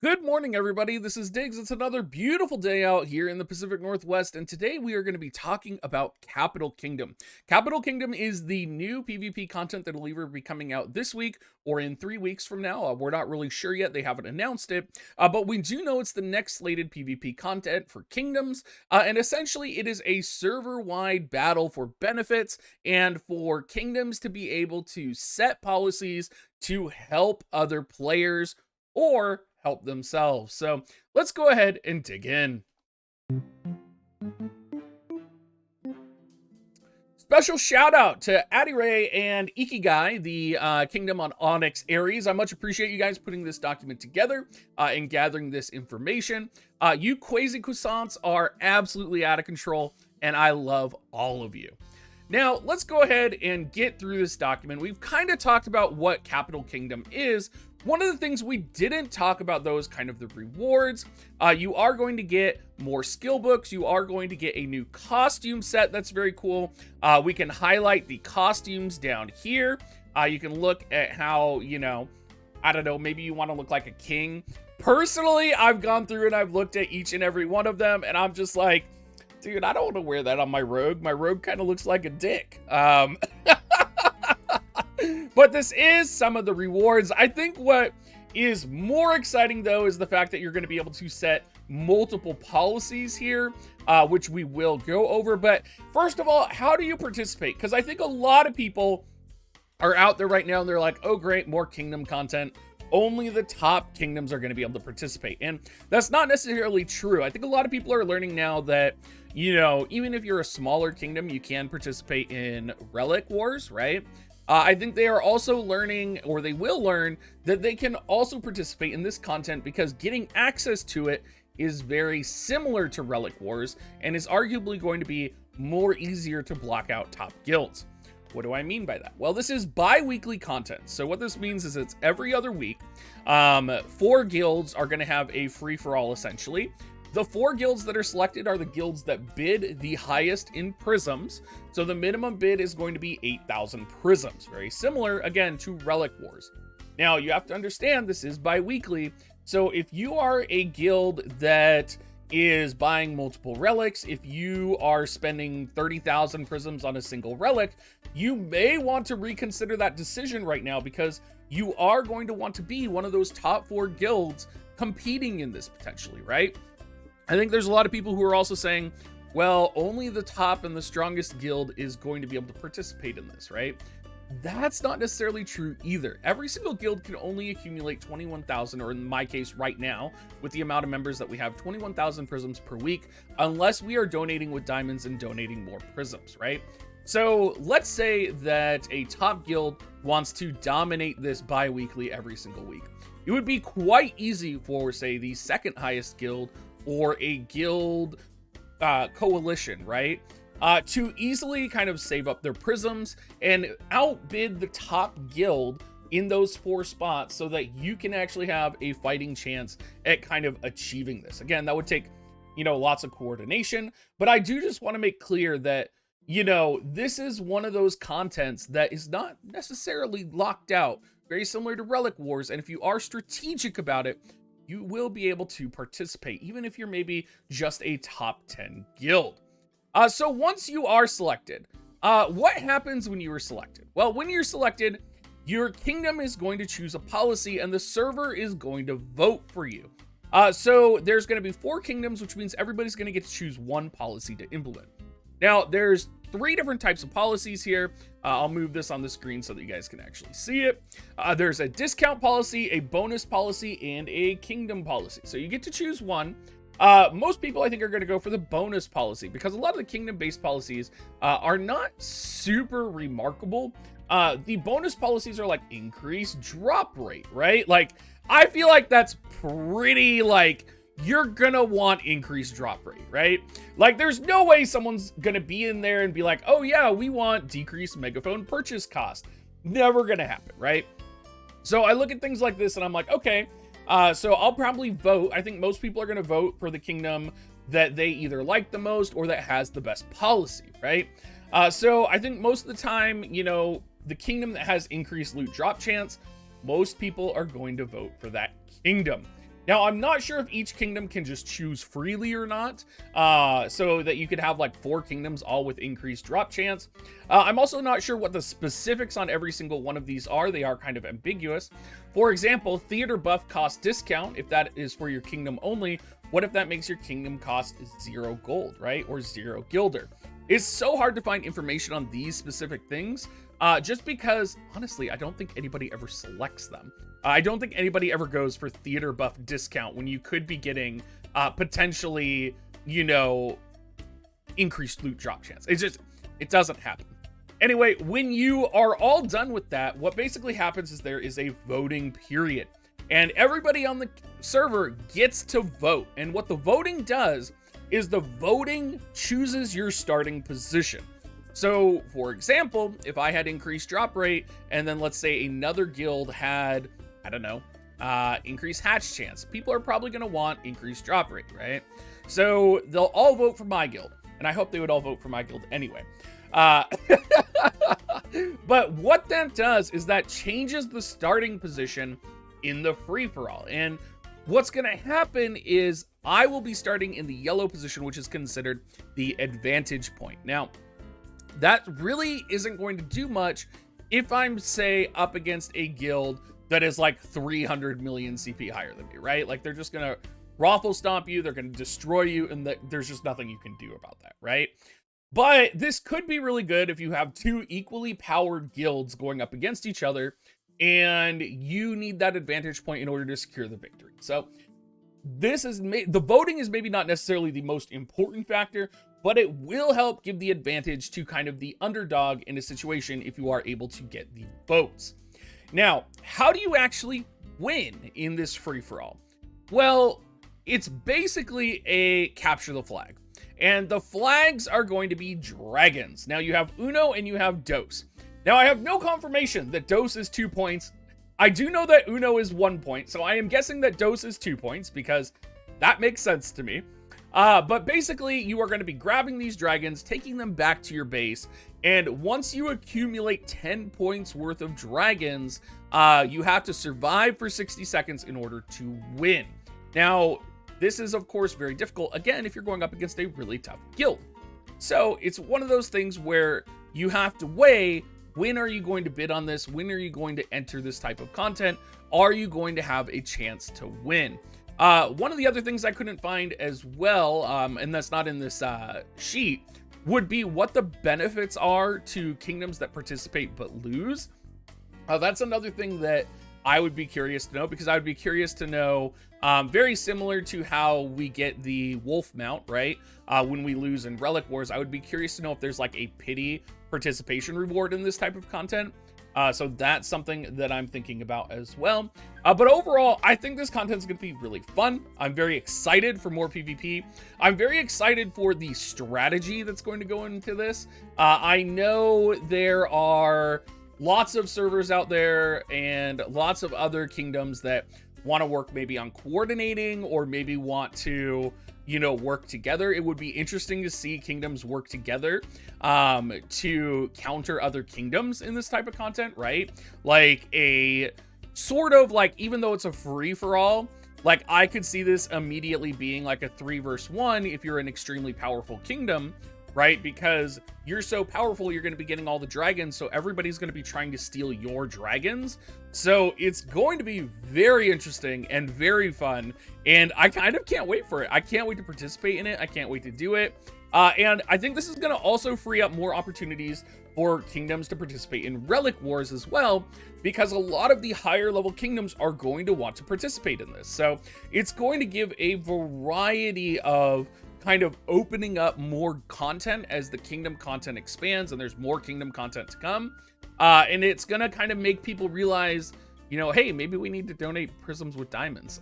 Good morning, everybody. This is Diggs. It's another beautiful day out here in the Pacific Northwest, and today we are going to be talking about Capital Kingdom. Capital Kingdom is the new PvP content that will either be coming out this week or in 3 weeks from now. We're not really sure yet. They haven't announced it, but we do know it's the next slated PvP content for Kingdoms, and essentially it is a server-wide battle for benefits and for Kingdoms to be able to set policies to help other players or help themselves. So let's go ahead and dig in. Special shout out to Adire and Ikigai, the Kingdom on Onyx Aries. I much appreciate you guys putting this document together and gathering this information. You Quasi Croissants are absolutely out of control, and I love all of you. Now, let's go ahead and get through this document. We've kind of talked about what Capital Kingdom is. One of the things we didn't talk about, though, is kind of the rewards. You are going to get more skill books. You are going to get a new costume set that's very cool. We can highlight the costumes down here. You can look at how, I don't know, maybe you want to look like a king. Personally, I've gone through and I've looked at each and every one of them, and I'm just like, dude, I don't want to wear that on my rogue. My rogue kind of looks like a dick. But this is some of the rewards. I think what is more exciting, though, is the fact that you're going to be able to set multiple policies here, which we will go over. But first of all, how do you participate? Because I think a lot of people are out there right now and they're like, oh, great, more kingdom content. Only the top kingdoms are going to be able to participate. And that's not necessarily true. I think a lot of people are learning now that, even if you're a smaller kingdom, you can participate in relic wars, right? I think they are also learning, or they will learn, that they can also participate in this content because getting access to it is very similar to Relic Wars and is arguably going to be more easier to block out top guilds. What do I mean by that? Well, this is bi-weekly content. So what this means is it's every other week. 4 guilds are going to have a free-for-all, essentially. The 4 guilds that are selected are the guilds that bid the highest in prisms. So the minimum bid is going to be 8,000 prisms. Very similar, again, to Relic Wars. Now, you have to understand this is bi-weekly. So if you are a guild that is buying multiple relics, if you are spending 30,000 prisms on a single relic, you may want to reconsider that decision right now because you are going to want to be one of those top 4 guilds competing in this potentially, right? I think there's a lot of people who are also saying, well, only the top and the strongest guild is going to be able to participate in this, right? That's not necessarily true either. Every single guild can only accumulate 21,000, or in my case right now, with the amount of members that we have, 21,000 prisms per week, unless we are donating with diamonds and donating more prisms, right? So let's say that a top guild wants to dominate this bi-weekly every single week. It would be quite easy for, say, the second highest guild or a guild coalition, right? To easily kind of save up their prisms and outbid the top guild in those 4 spots so that you can actually have a fighting chance at kind of achieving this. Again, that would take, lots of coordination, but I do just want to make clear that, this is one of those contents that is not necessarily locked out, very similar to Relic Wars. And if you are strategic about it, you will be able to participate, even if you're maybe just a top 10 guild. So once you are selected, what happens when you are selected? Well, when you're selected, your kingdom is going to choose a policy and the server is going to vote for you. So there's going to be 4 kingdoms, which means everybody's going to get to choose one policy to implement. Now, there's 3 different types of policies here. I'll move this on the screen so that you guys can actually see it. There's a discount policy, a bonus policy, and a kingdom policy. So you get to choose one. Most people, I think, are going to go for the bonus policy because a lot of the kingdom-based policies are not super remarkable. The bonus policies are like increased drop rate, right? Like, I feel like that's pretty, you're gonna want increased drop rate, right? Like, there's no way someone's gonna be in there and be like, oh yeah, we want decreased megaphone purchase cost. Never gonna happen, right? So I look at things like this and I'm like, okay, so I'll probably vote. I think most people are gonna vote for the kingdom that they either like the most or that has the best policy, right? So I think most of the time, the kingdom that has increased loot drop chance, most people are going to vote for that kingdom. Now, I'm not sure if each kingdom can just choose freely or not, so that you could have like 4 kingdoms all with increased drop chance. I'm also not sure what the specifics on every single one of these are. They are kind of ambiguous. For example, theater buff cost discount, if that is for your kingdom only, what if that makes your kingdom cost 0 gold, right? Or 0 gilder. It's so hard to find information on these specific things, just because, honestly, I don't think anybody ever selects them. I don't think anybody ever goes for theater buff discount when you could be getting potentially, you know, increased loot drop chance. It doesn't happen. Anyway, when you are all done with that, what basically happens is there is a voting period. And everybody on the server gets to vote. And what the voting does is the voting chooses your starting position. So, for example, if I had increased drop rate, and then let's say another guild had, I don't know, increased hatch chance, people are probably going to want increased drop rate, right? So they'll all vote for my guild, and I hope they would all vote for my guild anyway. But what that does is that changes the starting position in the free-for-all. And what's going to happen is I will be starting in the yellow position, which is considered the advantage point. Now, that really isn't going to do much if I'm, say, up against a guild that is like 300 million CP higher than me, right? Like, they're just going to raffle stomp you, they're going to destroy you, and there's just nothing you can do about that, right? But this could be really good if you have 2 equally powered guilds going up against each other, and you need that advantage point in order to secure the victory. So this is the voting is maybe not necessarily the most important factor, but it will help give the advantage to kind of the underdog in a situation if you are able to get the votes. Now, how do you actually win in this free-for-all? Well, it's basically a capture the flag. And the flags are going to be dragons. Now, you have Uno and you have Dos. Now, I have no confirmation that Dos is 2 points. I do know that Uno is 1 point, so I am guessing that Dos is 2 points because that makes sense to me. But basically, you are going to be grabbing these dragons, taking them back to your base, and once you accumulate 10 points worth of dragons, you have to survive for 60 seconds in order to win. Now, this is, of course, very difficult, again, if you're going up against a really tough guild. So it's one of those things where you have to weigh, when are you going to bid on this? When are you going to enter this type of content? Are you going to have a chance to win? One of the other things I couldn't find as well, and that's not in this sheet, would be what the benefits are to kingdoms that participate but lose. That's another thing that I would be curious to know, because I would be curious to know, very similar to how we get the wolf mount, right? When we lose in Relic Wars, I would be curious to know if there's like a pity participation reward in this type of content. So that's something that I'm thinking about as well. But overall, I think this content is going to be really fun. I'm very excited for more PvP. I'm very excited for the strategy that's going to go into this. I know there are lots of servers out there and lots of other kingdoms that want to work maybe on coordinating, or maybe want to, you know, work together. It would be interesting to see kingdoms work together to counter other kingdoms in this type of content, right? Like a sort of like, even though it's a free-for-all, like I could see this immediately being like a 3 versus 1 if you're an extremely powerful kingdom, right? Because you're so powerful, you're going to be getting all the dragons, so everybody's going to be trying to steal your dragons. So it's going to be very interesting and very fun, and I kind of can't wait for it. I can't wait to participate in it. I can't wait to do it. And I think this is going to also free up more opportunities for kingdoms to participate in Relic Wars as well, because a lot of the higher level kingdoms are going to want to participate in this. So it's going to give a variety of kind of opening up more content as the kingdom content expands, and there's more kingdom content to come. And it's gonna kind of make people realize, you know, hey, maybe we need to donate prisms with diamonds.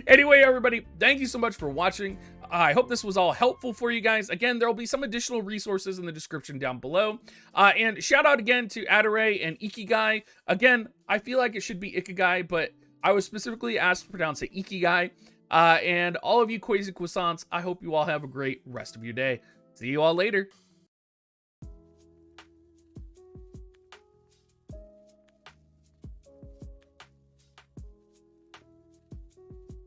Anyway, everybody, thank you so much for watching. I hope this was all helpful for you guys. Again, there will be some additional resources in the description down below. And shout out again to Adare and Ikigai. Again, I feel like it should be Ikigai, but I was specifically asked to pronounce it Ikigai. And all of you crazy croissants, I hope you all have a great rest of your day. See you all later.